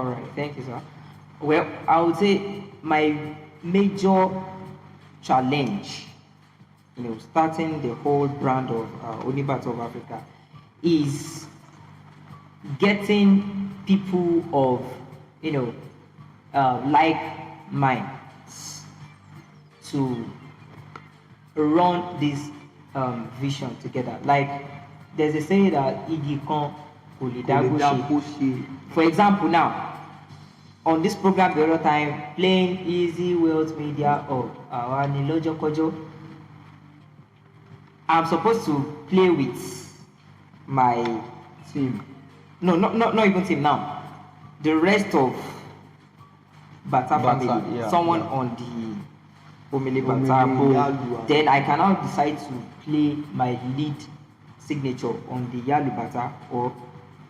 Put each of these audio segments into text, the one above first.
All right, thank you, sir. Well, I would say my major challenge, starting the whole brand of Onibata of Africa, is getting people of, you know, like minds to run this vision together. Like there's a saying that igi kan kò lè dágbó ṣe. For example, now on this program the other time playing Easy Wealth Media or Awani Lojo Kojo, I'm supposed to play with my team. No, not even team now. The rest of Bata family, yeah, someone yeah. on the Omele Bata, then I can now decide to play my lead signature on the Yalu Bata or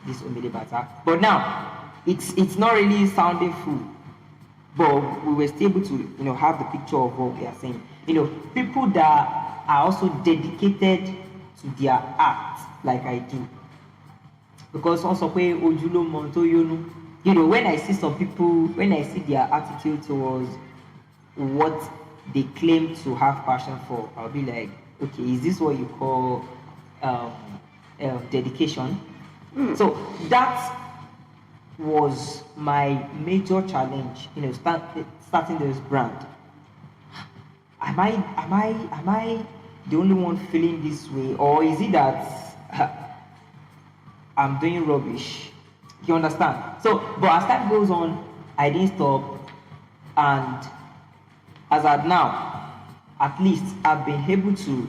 this Omele Bata. But now it's not really sounding full, but we were still able to have the picture of what we are saying. People that are also dedicated to their art like I do. Because also when I see some people, when I see their attitude towards what they claim to have passion for, I'll be like, okay, is this what you call dedication? So that was my major challenge, starting this brand. Am I the only one feeling this way, or is it that I'm doing rubbish? You understand? So, but as time goes on, I didn't stop, and as at now, at least I've been able to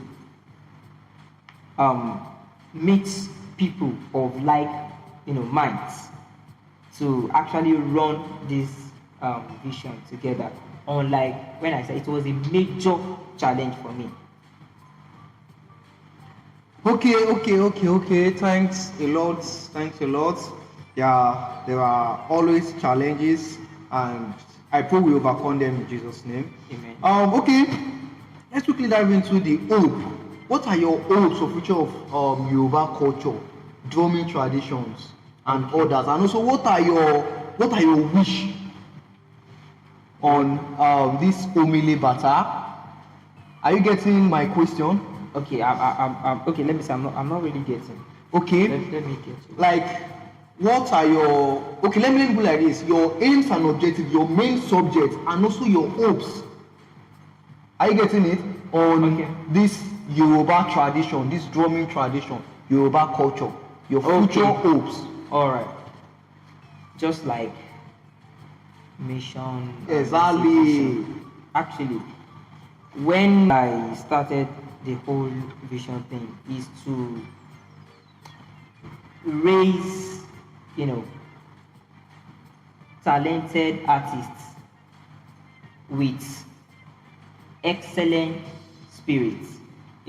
meet people of like minds to actually run this vision together. Unlike when I said it was a major challenge for me. Okay. Thanks a lot. Yeah, there are always challenges, and I pray we overcome them in Jesus' name. Amen. Okay, let's quickly dive into the hope. What are your hopes for future of Yoruba culture, drumming traditions, and others? And also, what are your wish on this Omele Bata? Are you getting my question? Okay, I'm okay. Let me say I'm not really getting. Okay. Let me get it. Like, what are your let me go like this. Your aims and objectives, your main subject, and also your hopes. Are you getting it? On this Yoruba tradition, this drumming tradition, Yoruba culture, your future hopes. Alright. Just like mission. Exactly. Actually, when I started the whole vision thing is to raise, talented artists with excellent spirits